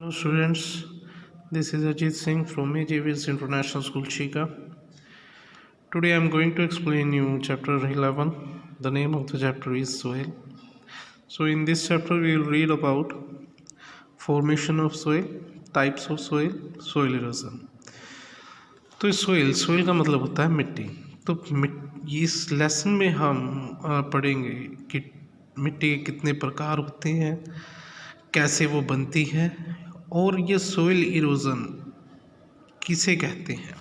Hello students, this is Ajit Singh from AJVS International School Chika. Today I am going to explain you chapter 11. The name of the chapter is soil. So in this chapter we will read about formation of soil, types of soil, soil erosion. तो soil का मतलब होता है मिट्टी। तो इस lesson में हम पढ़ेंगे कि मिट्टी के कितने प्रकार होते हैं, कैसे वो बनती है और ये सोइल इरोजन किसे कहते हैं।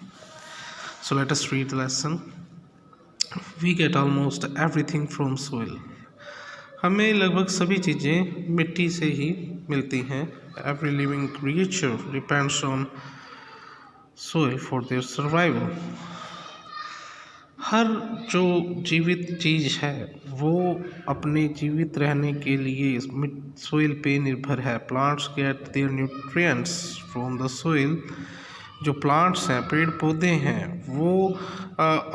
So let us read the lesson. We get almost everything from soil. हमें लगभग सभी चीज़ें मिट्टी से ही मिलती हैं। Every living creature depends on soil for their survival. हर जो जीवित चीज़ है वो अपने जीवित रहने के लिए सोइल पे निर्भर है। Plants get their nutrients from the soil. जो प्लांट्स हैं, पेड़ पौधे हैं, वो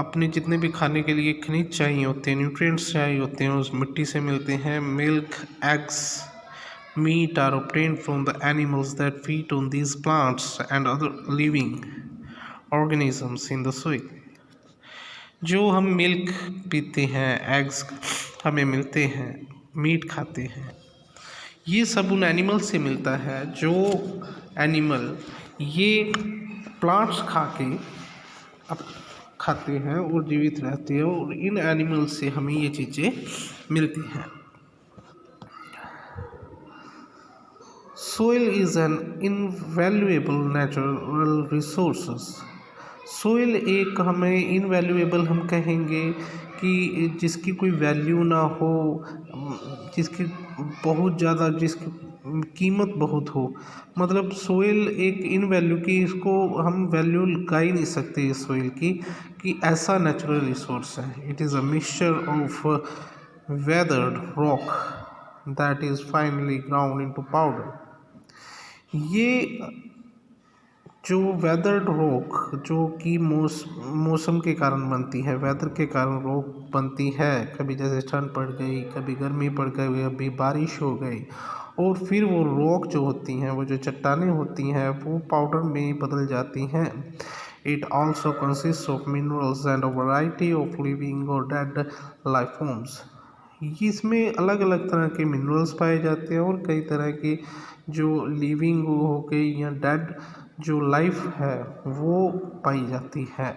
अपने जितने भी खाने के लिए खनिज चाहिए होते हैं, न्यूट्रिएंट्स चाहिए होते हैं, उस मिट्टी से मिलते हैं। Milk, eggs, meat are obtained from the animals that feed on these plants and other living organisms in the soil. जो हम मिल्क पीते हैं, एग्स हमें मिलते हैं, मीट खाते हैं, ये सब उन एनिमल से मिलता है जो एनिमल ये प्लांट्स खाते हैं और जीवित रहते हैं, और इन एनिमल से हमें ये चीज़ें मिलती हैं। Soil is an invaluable natural resources. Soil एक हमें इनवैल्यूएबल हम कहेंगे कि जिसकी कोई वैल्यू ना हो, जिसकी बहुत ज़्यादा, जिसकी कीमत बहुत हो। मतलब सोइल एक इनवैल्यू की, इसको हम वैल्यू लगा ही नहीं सकते इस सोइल की, कि ऐसा नेचुरल रिसोर्स है। It is a mixture of weathered rock that is finally ground into powder. ये जो वेदर्ड रॉक जो कि मौसम के कारण बनती है, वेदर के कारण रॉक बनती है, कभी जैसे ठंड पड़ गई, कभी गर्मी पड़ गई, कभी बारिश हो गई, और फिर वो रॉक जो होती हैं, वो जो चट्टानें होती हैं, वो पाउडर में बदल जाती हैं। It also consist of minerals and a variety of living और डेड लाइफ फॉर्म्स। इसमें अलग अलग तरह के मिनरल्स पाए जाते हैं और कई तरह की जो लिविंग हो गई या डेड जो लाइफ है वो पाई जाती है।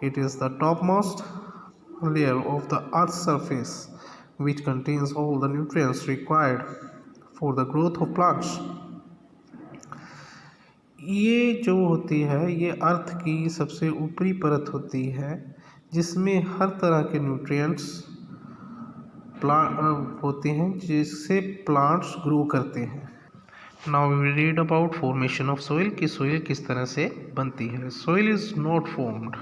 It is the top most layer of the earth surface which contains all the nutrients required for the growth of plants. ये जो होती है, ये अर्थ की सबसे ऊपरी परत होती है जिसमें हर तरह के न्यूट्रिएंट्स होते हैं जिससे प्लांट्स ग्रो करते हैं। Now we read about formation of soil, कि सोइल किस तरह से बनती है। Soil is not formed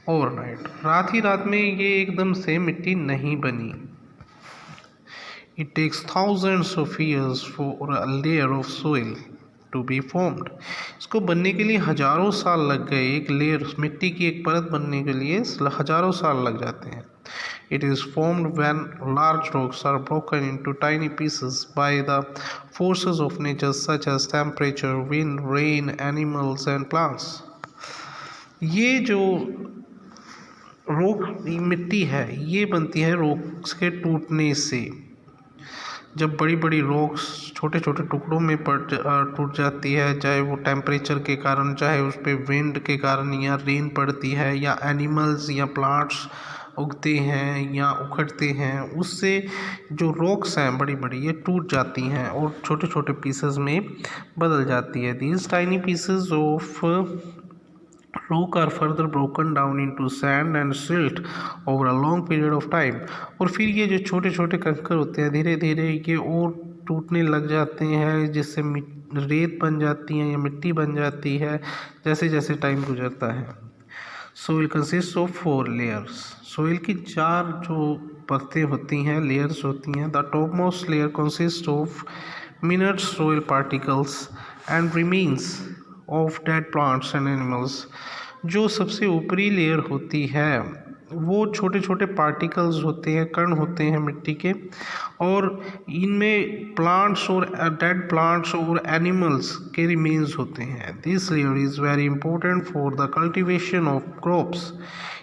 overnight. रात ही रात में ये एकदम से मिट्टी नहीं बनी। It takes thousands of years for a layer of soil to be formed. इसको बनने के लिए हजारों साल लग गए। एक लेयर, मिट्टी की एक परत बनने के लिए हजारों साल लग जाते हैं। It is formed when large rocks are broken into tiny pieces by the forces of nature such as temperature, wind, rain, animals and plants. ये जो रॉक मिट्टी है ये बनती है रॉक्स के टूटने से। जब बड़ी बड़ी रॉक्स छोटे छोटे टुकड़ों में टूट जाती है, चाहे वो टेम्परेचर के कारण, चाहे उस पर विंड के कारण, या रेन पड़ती है, या एनिमल्स या प्लांट्स उगते हैं या उखड़ते हैं, उससे जो रॉक्स हैं बड़ी बड़ी ये टूट जाती हैं और छोटे छोटे पीसेस में बदल जाती है। These tiny pieces of rock are further broken down into sand and silt over a long period of time. और फिर ये जो छोटे छोटे कंकड़ होते हैं धीरे धीरे ये और टूटने लग जाते हैं, जिससे रेत बन जाती है या मिट्टी बन जाती है जैसे जैसे टाइम गुजरता है। Soil consist of 4 layers. Soil की 4 जो परतें होती हैं, लेयर्स होती हैं। The top most layer consist of mineral soil particles and remains of dead plants and animals. जो सबसे ऊपरी लेयर होती है वो छोटे छोटे पार्टिकल्स होते हैं, कण होते हैं मिट्टी के, और इनमें प्लांट्स और डेड प्लांट्स और एनिमल्स के रिमेन्स होते हैं। This layer is very important for the cultivation of crops.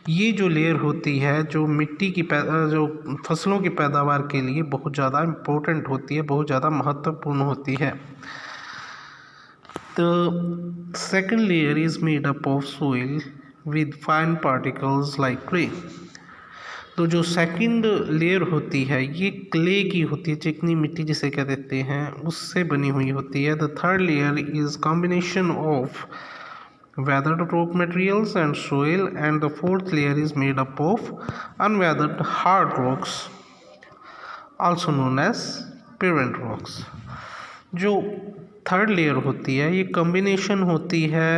ये जो लेयर होती है जो मिट्टी की जो फसलों की पैदावार के लिए बहुत ज़्यादा इम्पोर्टेंट होती है, बहुत ज़्यादा महत्वपूर्ण होती है। The second layer is made up of soil with fine particles like clay. तो जो सेकंड लेयर होती है ये क्ले की होती है, चिकनी मिट्टी जिसे कह देते हैं, उससे बनी हुई होती है। The third layer is combination of weathered rock materials and soil, and the fourth layer is made up of unweathered hard rocks, also known as parent rocks. जो थर्ड लेयर होती है ये कम्बिनेशन होती है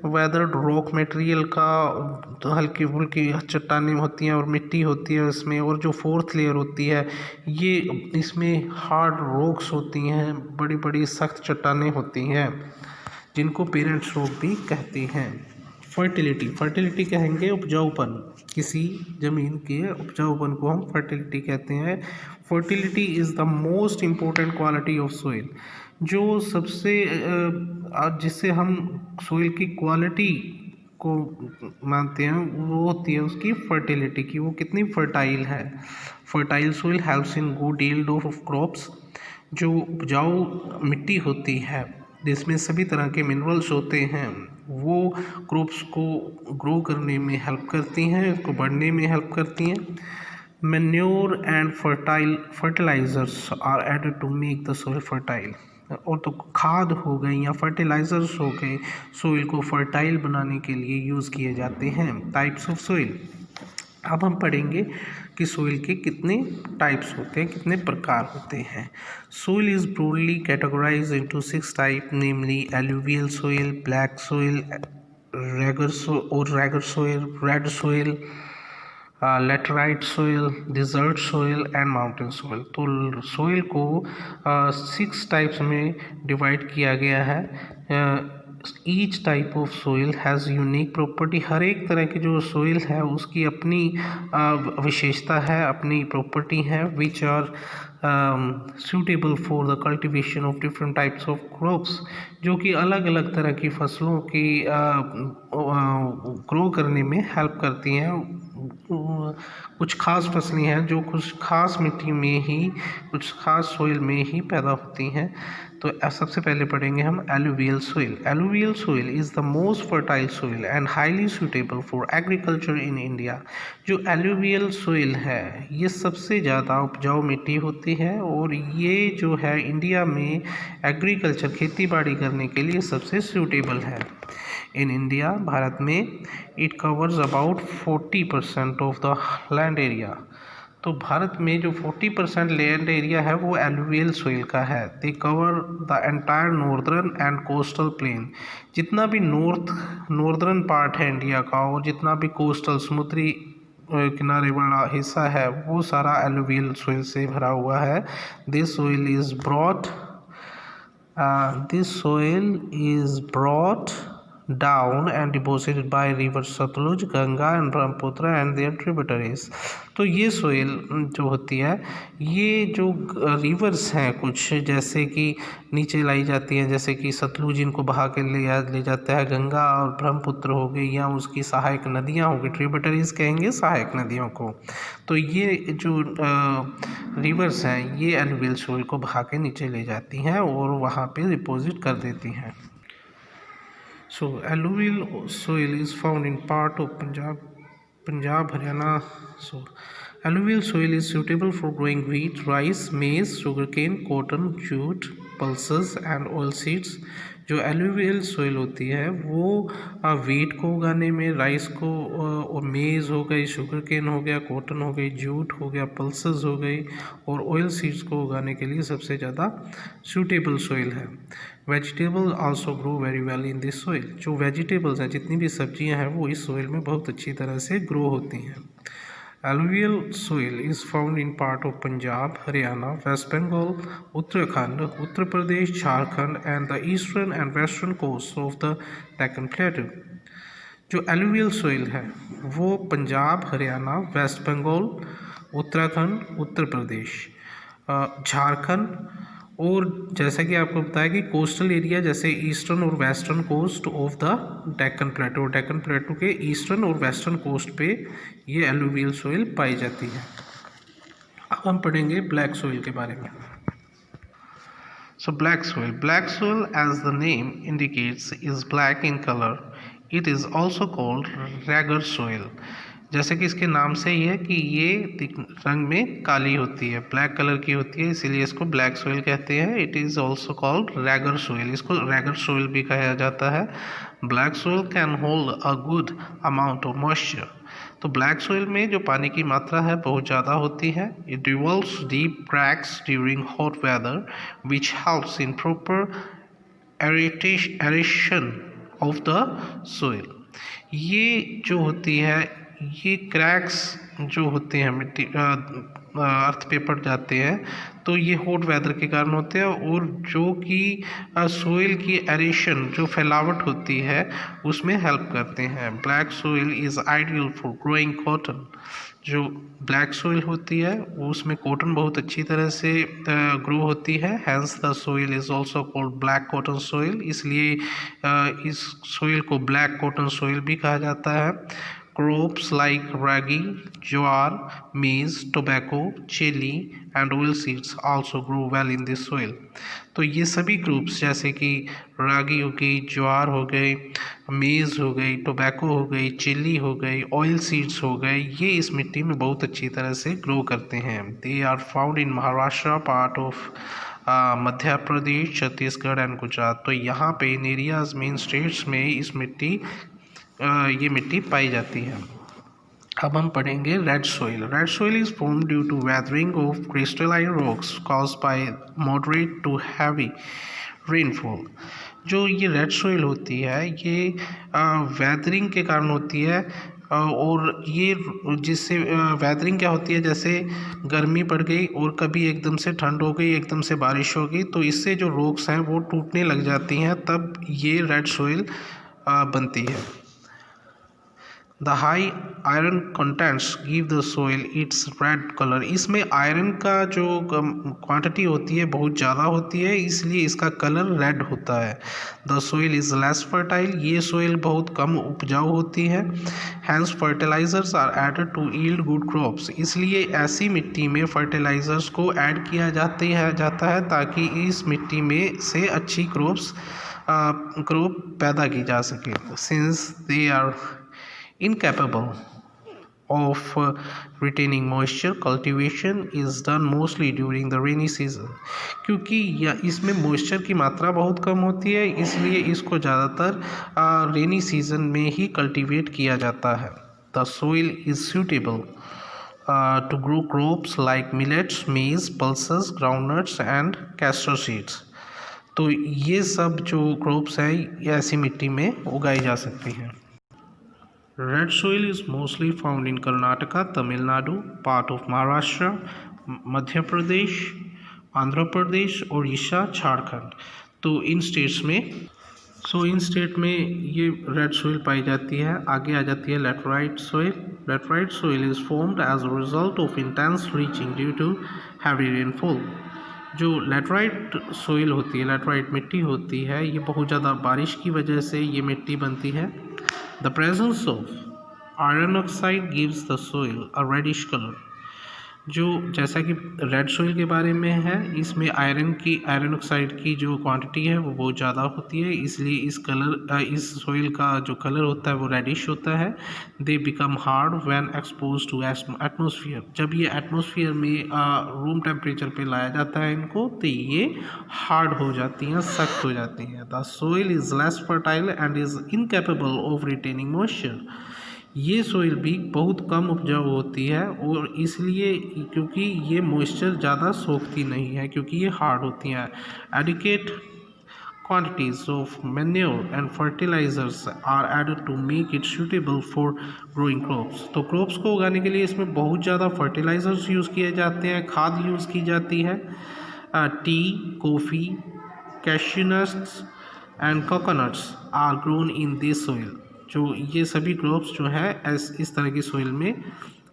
वेदर्ड रॉक मटेरियल का, तो हल्की फुल्की चट्टानें होती हैं और मिट्टी होती है इसमें, और जो फोर्थ लेयर होती है ये इसमें हार्ड रॉक्स होती हैं, बड़ी बड़ी सख्त चट्टानें होती हैं जिनको पेरेंट्स रॉक भी कहते हैं। फर्टिलिटी कहेंगे उपजाऊपन, किसी ज़मीन के उपजाऊपन को हम फर्टिलिटी कहते हैं। Fertility is the most important quality of soil. जो सबसे जिससे हम सोइल की क्वालिटी को मानते हैं वो होती है उसकी फर्टिलिटी की, वो कितनी फर्टाइल है। Fertile soil helps in good yield of crops. जो उपजाऊ मिट्टी होती है जिसमें सभी तरह के मिनरल्स होते हैं वो क्रॉप्स को ग्रो करने में हेल्प करती हैं, उसको बढ़ने में हेल्प करती हैं। Manure and fertilizers are added to make the soil fertile. और तो खाद हो गई या फर्टिलाइजर्स हो गए सोइल को फर्टाइल बनाने के लिए यूज़ किए जाते हैं। टाइप्स ऑफ सोइल, अब हम पढ़ेंगे कि सोइल के कितने टाइप्स होते हैं, कितने प्रकार होते हैं। Soil is broadly categorised into 6 type, namely alluvial soil, black soil, regur soil, red soil, laterite soil, desert soil and mountain soil. तो सोइल को 6 टाइप्स में डिवाइड किया गया है। Each type of soil has unique property. हर एक तरह की जो सोइल है उसकी अपनी विशेषता है, अपनी प्रॉपर्टी है, which are suitable for the cultivation of different types of crops, जो कि अलग अलग तरह की फसलों की ग्रो करने में हेल्प करती हैं। कुछ खास फसलें हैं जो कुछ खास मिट्टी में ही, कुछ खास सोइल में ही पैदा होती हैं। तो सबसे पहले पढ़ेंगे हम alluvial soil. Alluvial soil is the most fertile soil and highly suitable for agriculture in India. जो एलुवियल सोइल है ये सबसे ज़्यादा उपजाऊ मिट्टी होती है और ये जो है इंडिया में एग्रीकल्चर खेती बाड़ी करने के लिए सबसे सूटेबल है। इन इंडिया, भारत में, it covers about 40% of the land area. तो भारत में जो 40% लैंड एरिया है वो एलुवियल सोइल का है। They cover the entire northern and coastal plain. जितना भी नॉर्दर्न पार्ट है इंडिया का और जितना भी कोस्टल समुद्री किनारे वाला हिस्सा है वो सारा एलुवियल सोइल से भरा हुआ है। This soil is brought down and deposited by river Sutlej, Ganga and Brahmaputra and their tributaries. तो ये सोइल जो होती है ये जो रिवर्स हैं कुछ जैसे कि नीचे लाई जाती हैं, जैसे कि सतलुज इनको बहा के ले जाता है, गंगा और ब्रह्मपुत्र हो गई या उसकी सहायक नदियाँ हो गई, ट्रिब्यूटरीज कहेंगे सहायक नदियों को। तो ये जो रिवर्स हैं ये एलुवियल सोइल को बहा के नीचे ले जाती हैं और वहाँ पे डिपॉजिट कर देती हैं। So alluvial soil is found in part of Punjab, Haryana. So alluvial soil is suitable for growing wheat, rice, maize, sugarcane, cotton, jute, pulses and oilseeds. जो एलुवियल सोइल होती है वो वीट को उगाने में, राइस को और मेज़ हो गई, शुगर केन हो गया, कॉटन हो गई, जूट हो गया, पल्सेस हो गई और ऑयल सीड्स को उगाने के लिए सबसे ज़्यादा सूटेबल सोइल है। Vegetable also grow very well in this soil. जो वेजिटेबल्स हैं, जितनी भी सब्जियां हैं वो इस सोइल में बहुत अच्छी तरह से ग्रो होती हैं। Alluvial soil is found in part of Punjab, Haryana, West Bengal, Uttarakhand, Uttar Pradesh, Jharkhand and the eastern and western coasts of the Deccan Plateau. जो एलुवियल सोइल है वो पंजाब, हरियाणा, वेस्ट बंगाल, उत्तराखंड, उत्तर प्रदेश, झारखंड और जैसा कि आपको बताया कि कोस्टल एरिया जैसे ईस्टर्न और western coast of the Deccan plateau, Deccan plateau के ईस्टर्न और वेस्टर्न कोस्ट पे ये एलुवियल सोइल पाई जाती है। अब हम पढ़ेंगे ब्लैक सोइल के बारे में। So black soil as the name indicates is black in color. It is also called ragar soil. जैसे कि इसके नाम से ही है कि ये रंग में काली होती है, ब्लैक कलर की होती है, इसीलिए इसको ब्लैक सोइल कहते हैं। It is also called Raigar soil, इसको रैगर सोइल भी कहा जाता है। Black soil can hold a good amount of moisture. तो ब्लैक सोइल में जो पानी की मात्रा है बहुत ज़्यादा होती है। It develops deep cracks during hot weather which helps in proper aeration of the soil. ये जो होती है, ये क्रैक्स जो होते हैं मिट्टी अर्थ पे पड़ जाते हैं, तो ये हॉट वेदर के कारण होते हैं और जो कि सोइल की एरेशन जो फैलावट होती है उसमें हेल्प करते हैं। Black soil is ideal for growing cotton. जो ब्लैक सोइल होती है उसमें कॉटन बहुत अच्छी तरह से ग्रो होती है। Hence the soil is also called black cotton soil, इसलिए इस सोइल को ब्लैक कॉटन सोइल भी कहा जाता है। Crops like ragi, jowar, maize, tobacco, chili and oilseeds also grow well in this soil. तो ये सभी ग्रुप्स जैसे कि रागी हो गई, ज्वार हो गई, मेज़ हो गई, टोबैको हो गई, चिली हो गई, ऑयल सीड्स हो गए, ये इस मिट्टी में बहुत अच्छी तरह से ग्रो करते हैं। They are found in Maharashtra, part of Madhya Pradesh, Chhattisgarh and Gujarat. तो यहाँ पे इन एरियाज में, इन स्टेट्स में ये मिट्टी पाई जाती है। अब हम पढ़ेंगे red soil. Red soil is form due to weathering of crystalline rocks caused by moderate to heavy rainfall. जो ये रेड सोइल होती है ये वेदरिंग के कारण होती है और ये जिससे वेदरिंग क्या होती है, जैसे गर्मी पड़ गई और कभी एकदम से ठंड हो गई, एकदम से बारिश हो गई, तो इससे जो रॉक्स हैं वो टूटने लग जाती हैं, तब ये रेड सोइल बनती है। The high iron contents give the soil it's red colour. इसमें आयरन का जो क्वांटिटी होती है बहुत ज़्यादा होती है, इसलिए इसका कलर रेड होता है। The soil is less fertile. ये सोइल बहुत कम उपजाऊ होती है। Hence fertilizers are added to yield good crops. इसलिए ऐसी मिट्टी में फर्टिलाइजर्स को ऐड किया जाता है ताकि इस मिट्टी में से अच्छी क्रॉप पैदा की जा सके। Since they are incapable of retaining moisture, cultivation is done mostly during the rainy season। क्योंकि इसमें मॉइस्चर की मात्रा बहुत कम होती है, इसलिए इसको ज़्यादातर रेनी सीजन में ही कल्टीवेट किया जाता है। The soil is suitable to grow crops like millets, maize, pulses, groundnuts and castor seeds। तो ये सब जो क्रॉप्स हैं ये ऐसी मिट्टी में उगाई जा सकती हैं। Red soil is mostly found in Karnataka, Tamil Nadu, part of Maharashtra, Madhya Pradesh, Andhra Pradesh, Orissa, Jharkhand. तो इन स्टेट्स में ये रेड सोइल पाई जाती है। आगे आ जाती है laterite soil. Laterite soil is formed as a result of intense leaching due to heavy rainfall. जो लेटराइट सोइल होती है, लेटराइट मिट्टी होती है, ये बहुत ज़्यादा बारिश की वजह से ये मिट्टी बनती है। The presence of iron oxide gives the soil a reddish color। जो जैसा कि रेड सोइल के बारे में है, इसमें आयरन ऑक्साइड की जो क्वांटिटी है वो बहुत ज़्यादा होती है, इसलिए इस सोइल का जो कलर होता है वो रेडिश होता है। They become hard when expose to atmosphere. जब ये एटमोसफियर में रूम टेम्परेचर पे लाया जाता है इनको, तो ये हार्ड हो जाती हैं, सख्त हो जाती हैं। The soil is less fertile and is incapable of retaining moisture. ये सोइल भी बहुत कम उपजाऊ होती है और इसलिए क्योंकि ये मॉइस्चर ज़्यादा सोखती नहीं है, क्योंकि ये हार्ड होती हैं। Adequate quantities of manure and fertilizers are added to make it suitable for growing crops। तो क्रॉप्स को उगाने के लिए इसमें बहुत ज़्यादा फर्टिलाइजर्स यूज़ किए जाते हैं, खाद यूज़ की जाती है। Tea, coffee, cashew nuts and coconuts are grown in this soil. जो ये सभी क्रॉप्स जो है इस तरह की सोइल में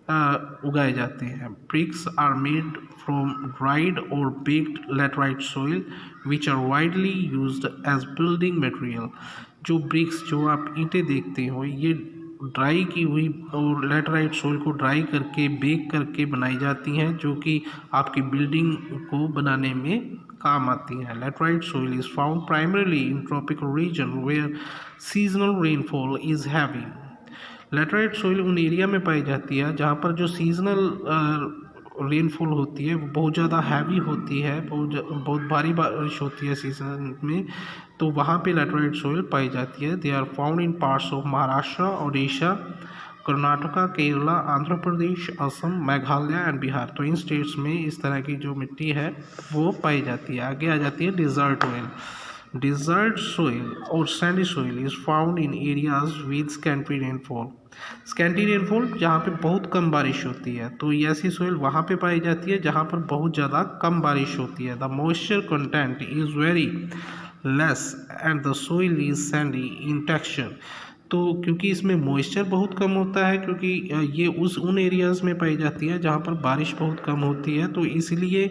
उगाए जाते हैं। Bricks are made from dried और baked laterite soil which are widely used as building material. जो ब्रिक्स, जो आप ईंटें देखते हो, ये ड्राई की हुई और लैटराइट सोइल को ड्राई करके बेक करके बनाई जाती हैं, जो कि आपकी बिल्डिंग को बनाने में काम आती हैं। Laterite soil is found primarily in tropical region where seasonal rainfall is heavy. Laterite soil उन एरिया में पाई जाती है जहाँ पर जो सीजनल रेनफॉल होती है वो बहुत ज़्यादा हैवी होती है, बहुत भारी बारिश होती है सीजन में, तो वहाँ पे लैटराइट सोइल पाई जाती है। They are found in parts of Maharashtra, Odisha, Karnataka, Kerala, Andhra Pradesh, Assam, Meghalaya and Bihar. तो इन स्टेट्स में इस तरह की जो मिट्टी है वो पाई जाती है। आगे आ जाती है desert soil. Desert soil or sandy soil is found in areas with scanty rainfall. Scanty rainfall जहाँ पे बहुत कम बारिश होती है, तो ये ऐसी सोइल वहाँ पे पाई जाती है जहाँ पर बहुत ज़्यादा कम बारिश होती है। The moisture content is very less and the soil is sandy in texture. तो क्योंकि इसमें मॉइस्चर बहुत कम होता है, क्योंकि ये उन एरियाज़ में पाई जाती है जहाँ पर बारिश बहुत कम होती है, तो इसलिए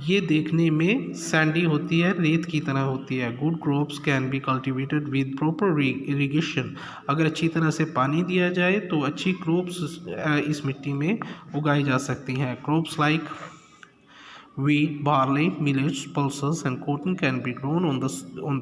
ये देखने में सैंडी होती है, रेत की तरह होती है। Good crops can be cultivated with proper irrigation. अगर अच्छी तरह से पानी दिया जाए तो अच्छी क्रॉप्स इस मिट्टी में उगाई जा सकती हैं। Crops like wheat, barley, millets, pulses and cotton can be grown on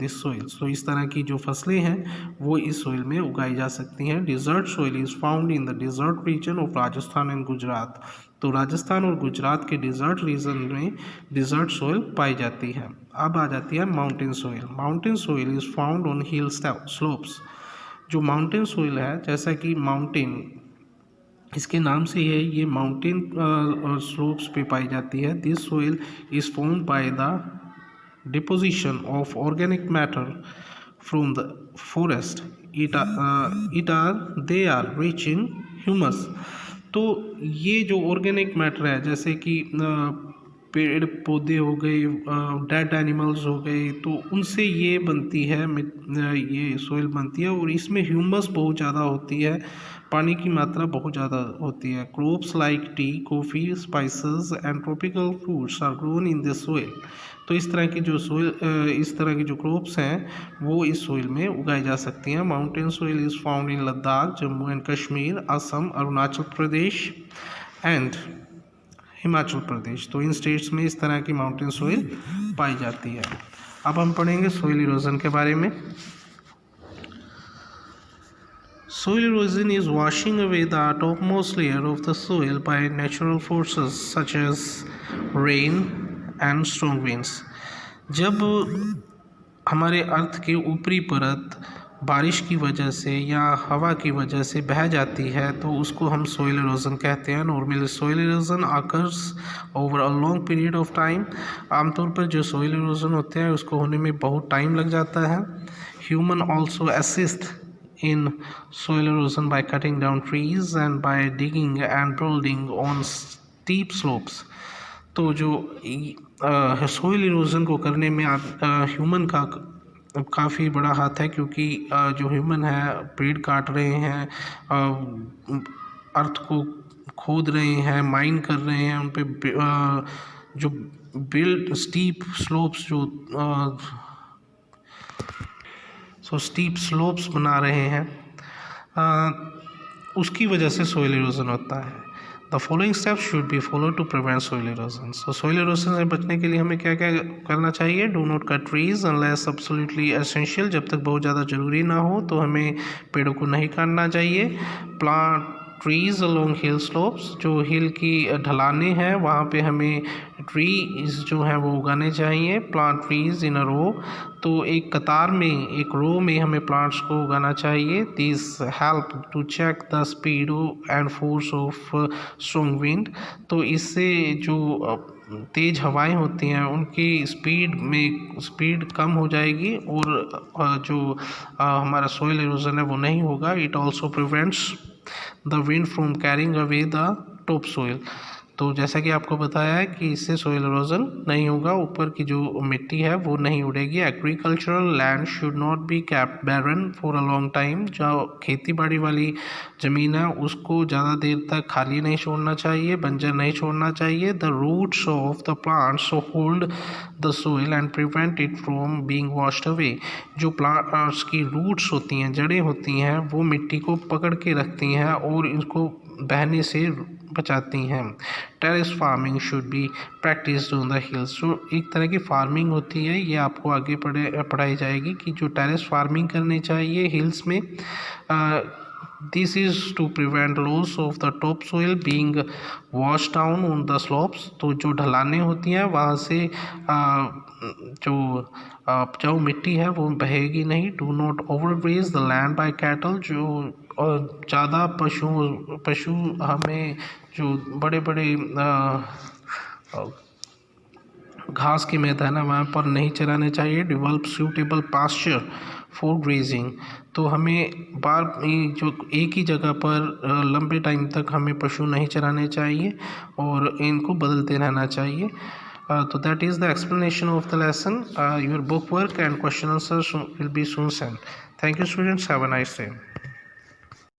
this soil. तो इस तरह की जो फसलें हैं वो इस सोइल में उगाई जा सकती हैं। Desert soil is found in the desert region of Rajasthan and Gujarat. तो राजस्थान और गुजरात के डिज़र्ट रीजन में डिज़र्ट सोइल पाई जाती है। अब आ जाती है mountain soil. Mountain soil is found on hill slopes. जो माउंटेन सोइल है, जैसा कि माउंटेन इसके नाम से है, ये माउंटेन स्लोप्स पे पाई जाती है। This soil is formed by the deposition of organic matter from the forest. They are rich in humus. तो ये जो ऑर्गेनिक मैटर है, जैसे कि पेड़ पौधे हो गए, डेड एनिमल्स हो गए, तो उनसे ये बनती है, ये सोइल बनती है और इसमें ह्यूमस बहुत ज़्यादा होती है, पानी की मात्रा बहुत ज़्यादा होती है। Crops like tea, coffee, spices and tropical fruits are grown in this soil. तो इस तरह की जो सोइल, इस तरह की जो क्रॉप्स हैं वो इस सोइल में उगाई जा सकती हैं। Mountain soil is found in Ladakh, Jammu and Kashmir, Assam, Arunachal Pradesh and Himachal Pradesh. तो इन स्टेट्स में इस तरह की माउंटेन सोइल पाई जाती है। अब हम पढ़ेंगे सोइल इरोजन के बारे में। Soil erosion is washing away the topmost layer of the soil by natural forces such as rain and strong winds. जब हमारे अर्थ की ऊपरी परत बारिश की वजह से या हवा की वजह से बह जाती है तो उसको हम सोइल इरोजन कहते हैं। Normally soil erosion occurs over a long period of time. आमतौर पर जो सोइल इरोजन होते हैं उसको होने में बहुत टाइम लग जाता है। Human also assist in soil erosion by cutting down trees and by digging and building on steep slopes. तो जो सोइल इरोजन को करने में ह्यूमन का काफ़ी बड़ा हाथ है, क्योंकि जो ह्यूमन है पेड़ काट रहे हैं, अर्थ को खोद रहे हैं, माइन कर रहे हैं, उन पे जो build steep slopes steep slopes बना रहे हैं, उसकी वजह से सोइल इरोजन होता है। The following steps should be follow to prevent soil erosion. So soil erosion से बचने के लिए हमें क्या क्या करना चाहिए? Do not cut trees unless absolutely essential. जब तक बहुत ज़्यादा ज़रूरी ना हो तो हमें पेड़ों को नहीं काटना चाहिए। प्लांट ट्रीज अलोंग हिल स्लोप्स। जो हिल की ढलाने हैं वहाँ पे हमें ट्रीज जो हैं वो उगाने चाहिए। प्लांट ट्रीज इन अ रो। तो एक कतार में, एक रो में हमें प्लांट्स को उगाना चाहिए। This help to check the speed and force of strong wind. तो इससे जो तेज़ हवाएं होती हैं उनकी स्पीड कम हो जाएगी और जो हमारा सोइल इरोजन है वो नहीं होगा। It also prevents the wind from carrying away the top soil. तो जैसा कि आपको बताया है कि इससे सोइल इरोजन नहीं होगा, ऊपर की जो मिट्टी है वो नहीं उड़ेगी। Agricultural land should not be kept barren for a long time. जो खेती बाड़ी वाली ज़मीन है उसको ज़्यादा देर तक खाली नहीं छोड़ना चाहिए, बंजर नहीं छोड़ना चाहिए। The roots of the plants hold the soil and prevent it from being washed away. जो प्लांट्स की रूट्स होती हैं, जड़ें होती हैं, वो मिट्टी को पकड़ के रखती हैं और इसको बहने से बचाती हैं। Terrace farming should be practised on the hills. जो एक तरह की फार्मिंग होती है, ये आपको आगे पढ़ाई जाएगी कि जो टेरेस फार्मिंग करनी चाहिए हिल्स में। This is to prevent loss of the top soil being wash down on the slopes. तो जो ढलानें होती हैं वहाँ से जो उपजाऊ मिट्टी है वो बहेगी नहीं। Do not overgraze the land by cattle. जो ज़्यादा पशु हमें जो बड़े बड़े घास के मैदान है वहाँ पर नहीं चराने चाहिए। Develop suitable pasture for grazing. तो हमें जो एक ही जगह पर लंबे टाइम तक हमें पशु नहीं चराने चाहिए और इनको बदलते रहना चाहिए। तो that is the explanation of the lesson. Your book work and question answers will be soon sent. Thank you students, have a nice day.